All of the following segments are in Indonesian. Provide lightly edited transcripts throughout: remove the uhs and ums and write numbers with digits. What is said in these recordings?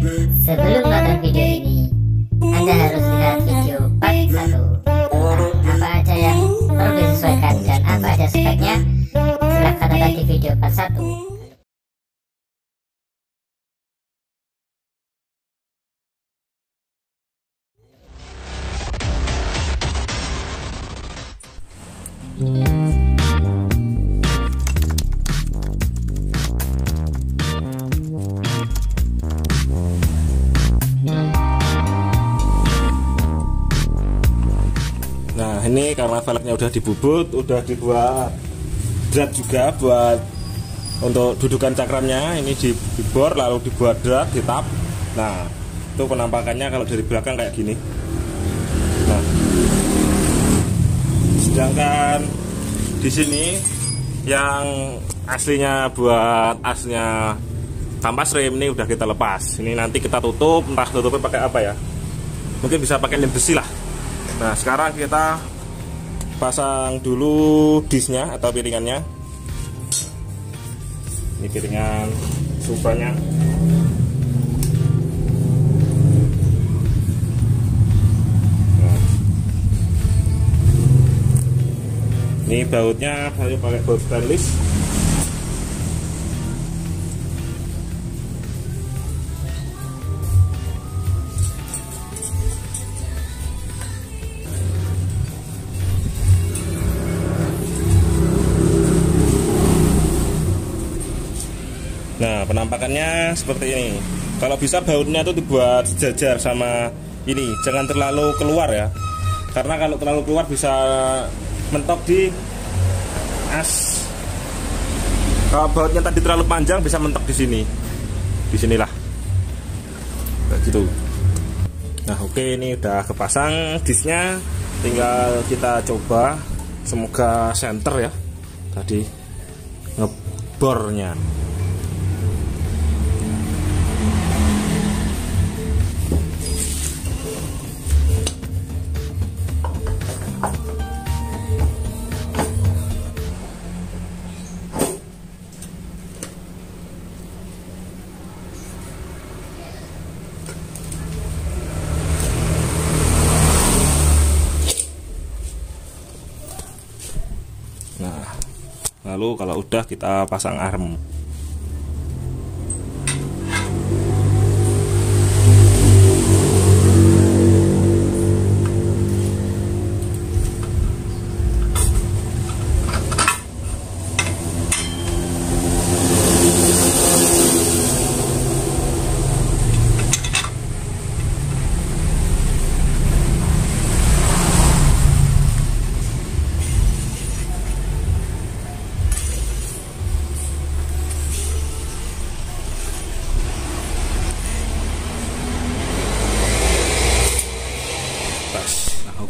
sebelum nonton video ini, Anda harus lihat video part 1 tentang apa aja yang perlu disesuaikan dan apa aja speknya. Silahkan nonton di video part 1. Nah, ini karena velgnya udah dibubut, udah dibuat drat juga buat untuk dudukan cakramnya. Ini dibor lalu dibuat drat, ditap. Nah, itu penampakannya kalau dari belakang kayak gini. Nah, sedangkan di sini yang aslinya buat asnya kampas rem ini udah kita lepas. Ini nanti kita tutup, entah tutupnya pakai apa ya. Mungkin bisa pakai lem besi lah. Nah, sekarang kita pasang dulu disnya atau piringannya. Ini piringan supanya. Nah, ini bautnya saya pakai baut stainless. Nah, penampakannya seperti ini. Kalau bisa bautnya tuh dibuat sejajar sama ini, jangan terlalu keluar ya. Karena kalau terlalu keluar bisa mentok di as. Kalau bautnya tadi terlalu panjang bisa mentok di sini. Di sinilah. Kayak gitu. Nah, oke, ini udah kepasang disnya. Tinggal kita coba, semoga center ya. Tadi ngebornya. Nah, lalu kalau udah kita pasang arm.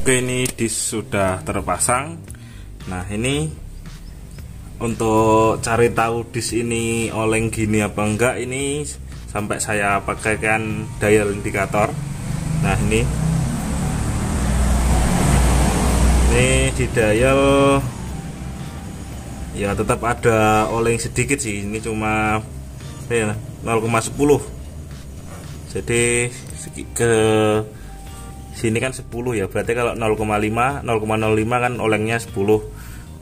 Oke, ini disk sudah terpasang. Nah, ini untuk cari tahu disk ini oleng gini apa enggak, ini sampai saya pakaikan dial indikator. Nah, ini di dial ya tetap ada oleng sedikit sih. Ini cuma 0,10. Jadi ke sini kan 10 ya, berarti kalau 0,05 kan olengnya 10.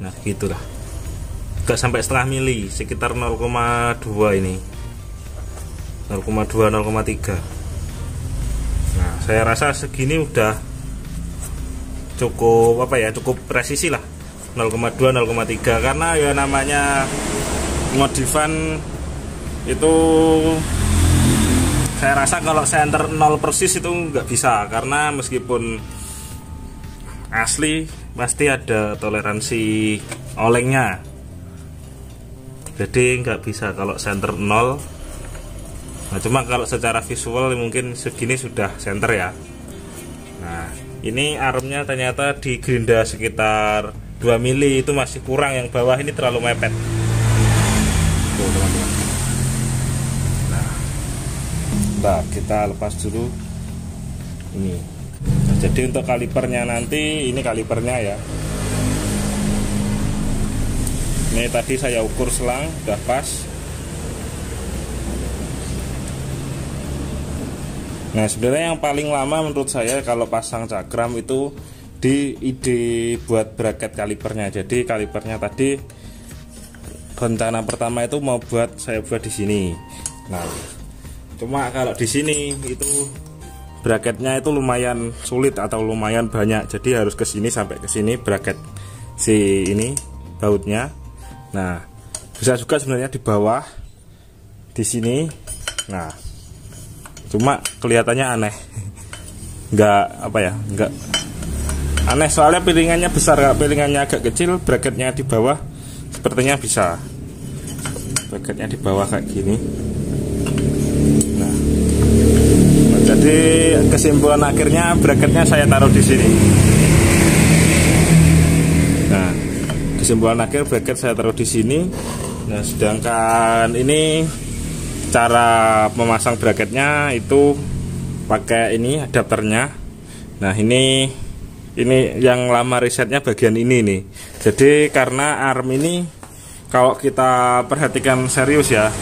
Nah, gitulah. Gak sampai setengah mili, sekitar 0,2 ini. 0,2 0,3. Nah, saya rasa segini udah cukup cukup presisi lah. 0,2 0,3 karena ya namanya modifan itu saya rasa kalau center 0 persis itu nggak bisa, karena meskipun asli pasti ada toleransi olengnya, jadi nggak bisa kalau center 0. Nah, cuma kalau secara visual mungkin segini sudah center ya. Nah, ini armnya ternyata di gerinda sekitar 2 mili, itu masih kurang, yang bawah ini terlalu mepet. Tuh, teman-teman. Nah, kita lepas dulu ini. Nah, jadi untuk kalipernya nanti, ini kalipernya ya. Ini tadi saya ukur selang, udah pas. Nah, sebenarnya yang paling lama menurut saya kalau pasang cakram itu di ide buat bracket kalipernya. Jadi kalipernya tadi rencana pertama itu saya buat di sini. Nah, cuma kalau di sini itu bracketnya itu lumayan sulit atau lumayan banyak. Jadi harus ke sini sampai ke sini bracket si ini bautnya. Nah, bisa juga sebenarnya di bawah di sini. Nah, cuma kelihatannya aneh, nggak apa ya, nggak aneh soalnya piringannya besar. Kalau piringannya agak kecil, bracketnya di bawah sepertinya bisa. Bracketnya di bawah kayak gini. Nah, jadi kesimpulan akhirnya bracketnya saya taruh di sini. Nah, kesimpulan akhir bracket saya taruh di sini. Nah, sedangkan ini cara memasang bracketnya itu pakai ini adapternya. Nah, ini yang lama risetnya bagian ini nih. Jadi karena arm ini kalau kita perhatikan serius ya,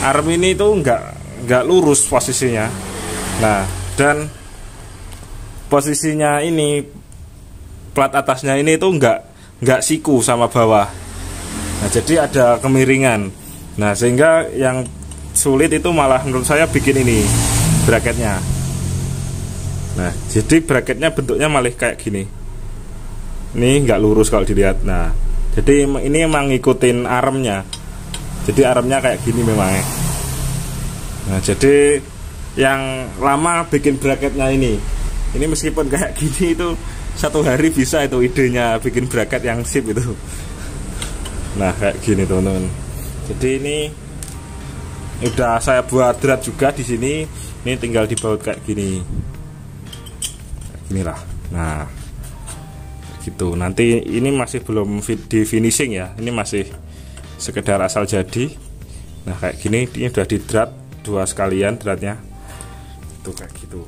arm ini itu nggak lurus posisinya. Nah, dan posisinya ini plat atasnya ini itu nggak siku sama bawah. Nah, jadi ada kemiringan. Nah, sehingga yang sulit itu malah menurut saya bikin ini bracketnya. Nah, jadi bracketnya bentuknya malah kayak gini. Ini nggak lurus kalau dilihat. Nah, jadi ini emang ngikutin armnya. Jadi armnya kayak gini memang. Nah, jadi yang lama bikin bracketnya ini meskipun kayak gini itu 1 hari bisa itu idenya bikin bracket yang sip itu. Nah, kayak gini teman-teman. Jadi ini udah saya buat drat juga di sini. Ini tinggal dibaut kayak gini. Inilah. Nah, gitu. Nanti ini masih belum di finishing ya. Ini masih sekedar asal jadi. Nah, kayak gini ini udah di drat 2 sekalian dratnya. Itu kayak gitu.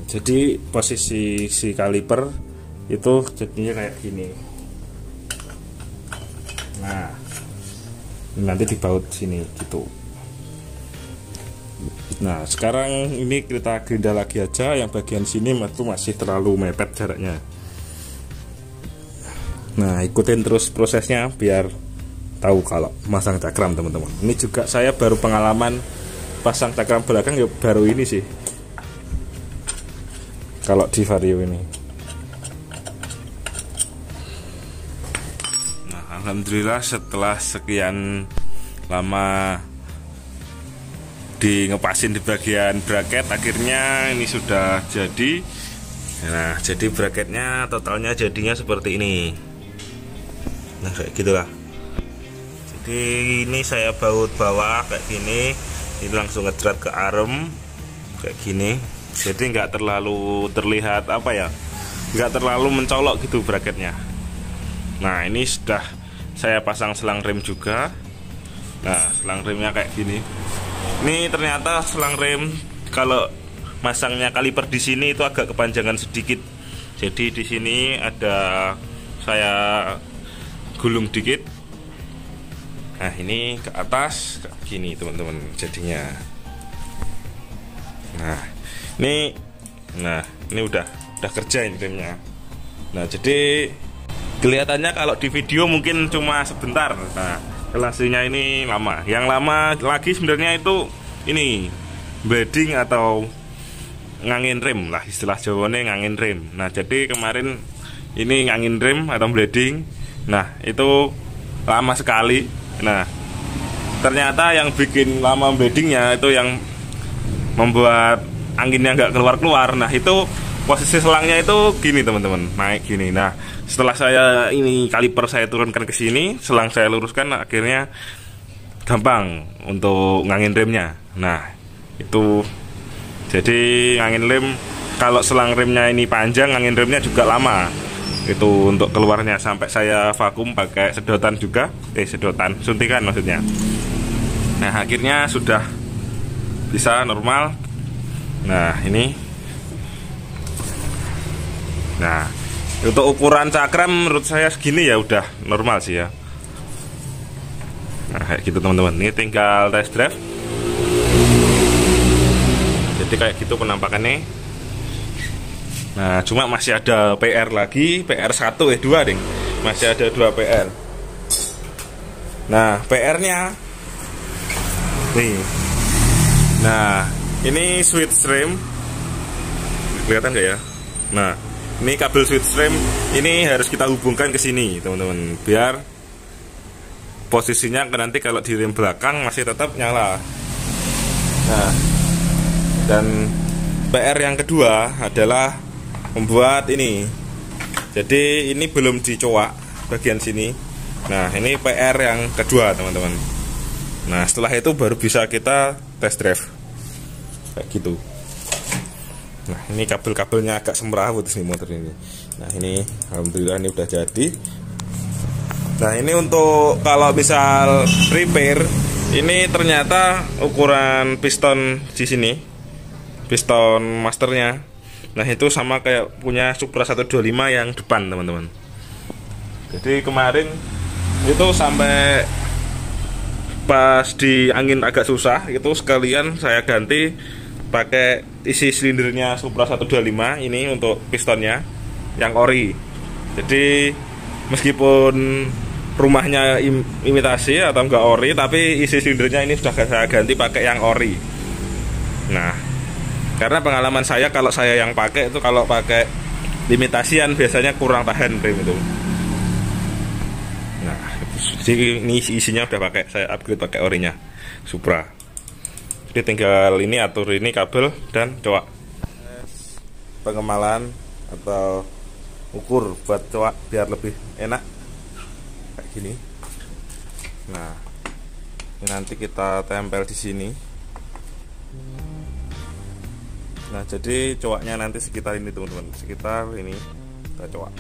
Jadi posisi si kaliper itu jadinya kayak gini. Nah, nanti dibaut sini gitu. Nah, sekarang ini kita gerinda lagi aja. Yang bagian sini itu masih terlalu mepet jaraknya. Nah, ikutin terus prosesnya biar tahu kalau masang cakram teman-teman. Ini juga saya baru pengalaman pasang cakram belakang ya baru ini sih. Kalau di Vario ini. Nah, alhamdulillah setelah sekian lama ngepasin di bagian bracket, akhirnya ini sudah jadi. Nah, jadi bracketnya totalnya jadinya seperti ini. Nah, kayak gitulah. Jadi ini saya baut bawah kayak gini. Ini langsung ngedrat ke arm kayak gini. Jadi nggak terlalu terlihat apa ya, nggak terlalu mencolok gitu bracketnya. Nah, ini sudah saya pasang selang rem juga. Nah, selang remnya kayak gini. Ini ternyata selang rem kalau masangnya kaliper di sini itu agak kepanjangan sedikit. Jadi di sini ada saya gulung dikit. Nah, ini ke atas kayak gini teman-teman jadinya. Nah, ini udah kerja ini remnya. Nah, jadi kelihatannya kalau di video mungkin cuma sebentar. Nah, hasilnya ini lama. Yang lama lagi sebenarnya itu ini bleeding atau ngangin rem lah, istilah Jawanya ngangin rem. Nah, jadi kemarin ini ngangin rem atau bleeding. Nah, itu lama sekali. Nah, ternyata yang bikin lama bleedingnya itu yang membuat anginnya nggak keluar-keluar. Nah, itu posisi selangnya itu gini teman-teman, naik gini. Nah, setelah saya ini kaliper saya turunkan ke sini, selang saya luruskan, akhirnya gampang untuk ngangin remnya. Nah, itu jadi ngangin rem, kalau selang remnya ini panjang, ngangin remnya juga lama. Itu untuk keluarnya sampai saya vakum pakai sedotan juga, sedotan suntikan maksudnya. Nah, akhirnya sudah bisa normal. Nah, ini. Nah, untuk ukuran cakram menurut saya segini ya udah normal sih ya. Nah, kayak gitu teman-teman. Ini tinggal test drive. Jadi kayak gitu penampakannya. Nah, cuma masih ada PR lagi, PR 1 2 ding. Masih ada 2 PR. Nah, PR-nya nih. Nah, ini switch rem. Kelihatan nggak ya? Nah, ini kabel switch rem ini harus kita hubungkan ke sini, teman-teman, biar posisinya nanti kalau di rem belakang masih tetap nyala. Nah, dan PR yang kedua adalah membuat ini. Jadi ini belum dicoak bagian sini. Nah, ini PR yang kedua, teman-teman. Nah, setelah itu baru bisa kita test drive kayak gitu. Nah, ini kabel-kabelnya agak semrawut sih motor ini. Nah, ini alhamdulillah ini udah jadi. Nah, ini untuk kalau misal repair, ini ternyata ukuran piston di sini, piston masternya. Nah, itu sama kayak punya Supra 125 yang depan, teman-teman. Jadi kemarin itu sampai pas di angin agak susah, itu sekalian saya ganti pakai isi silindernya Supra 125 ini untuk pistonnya yang ori. Jadi meskipun rumahnya imitasi atau enggak ori, tapi isi silindernya ini sudah saya ganti pakai yang ori. Nah, karena pengalaman saya kalau saya yang pakai itu, kalau pakai imitasian biasanya kurang tahan rem itu. Nah, jadi ini isinya udah pakai, saya upgrade pakai orinya Supra. Jadi tinggal ini atur ini kabel dan coak. Pengemalan atau ukur buat coak biar lebih enak kayak gini. Nah, ini nanti kita tempel di sini. Nah, jadi coaknya nanti sekitar ini, teman-teman, sekitar ini kita coak.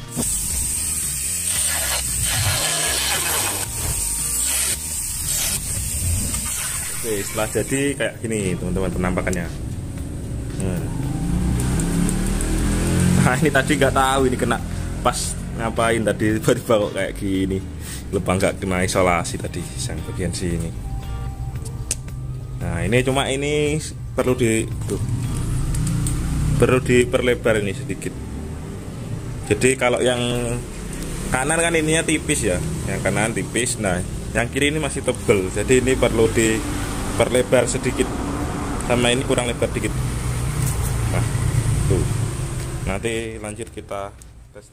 Oke, setelah jadi kayak gini, teman-teman, penampakannya. Nah, ini tadi nggak tahu ini kena pas ngapain tadi, tiba-tiba kok kayak gini. Lupa nggak kena isolasi tadi yang bagian sini. Nah, ini cuma ini perlu diperlebar ini sedikit. Jadi kalau yang kanan kan ininya tipis ya, yang kanan tipis. Nah, yang kiri ini masih tebel, jadi ini perlu diperlebar sedikit, sama ini kurang lebar dikit. Nah, tuh. Nanti lanjut kita tes.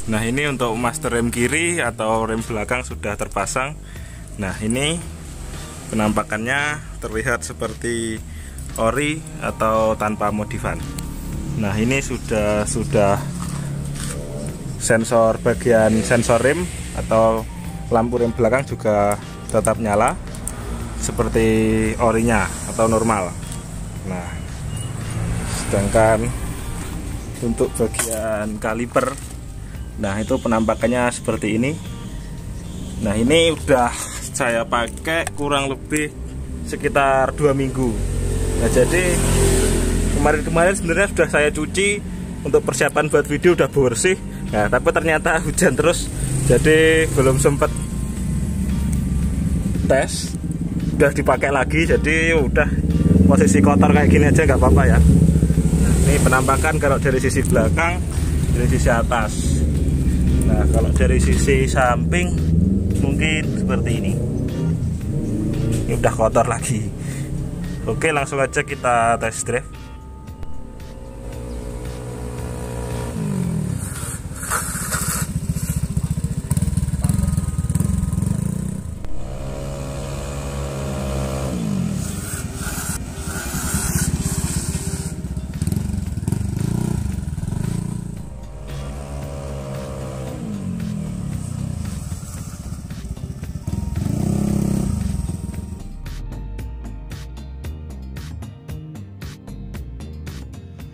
Nah, ini untuk master rem kiri atau rem belakang sudah terpasang. Nah, ini penampakannya terlihat seperti ori atau tanpa modifan. Nah, ini sudah sensor bagian sensor rem atau lampu rem belakang juga tetap nyala seperti orinya atau normal. Nah, sedangkan untuk bagian kaliper, nah itu penampakannya seperti ini. Nah, ini udah saya pakai kurang lebih sekitar 2 minggu. Nah, jadi kemarin sebenarnya sudah saya cuci untuk persiapan buat video, udah bersih. Nah, tapi ternyata hujan terus, jadi belum sempat tes. Udah dipakai lagi, jadi udah posisi kotor kayak gini aja nggak apa-apa ya. Nah, ini penampakan kalau dari sisi belakang, dari sisi atas. Nah, kalau dari sisi samping mungkin seperti ini. Ini udah kotor lagi. Oke, langsung aja kita test drive.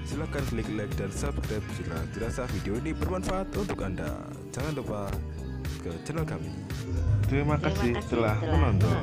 Silahkan klik like dan subscribe jika dirasa video ini bermanfaat untuk Anda. Jangan lupa ke channel kami. Terima kasih telah menonton.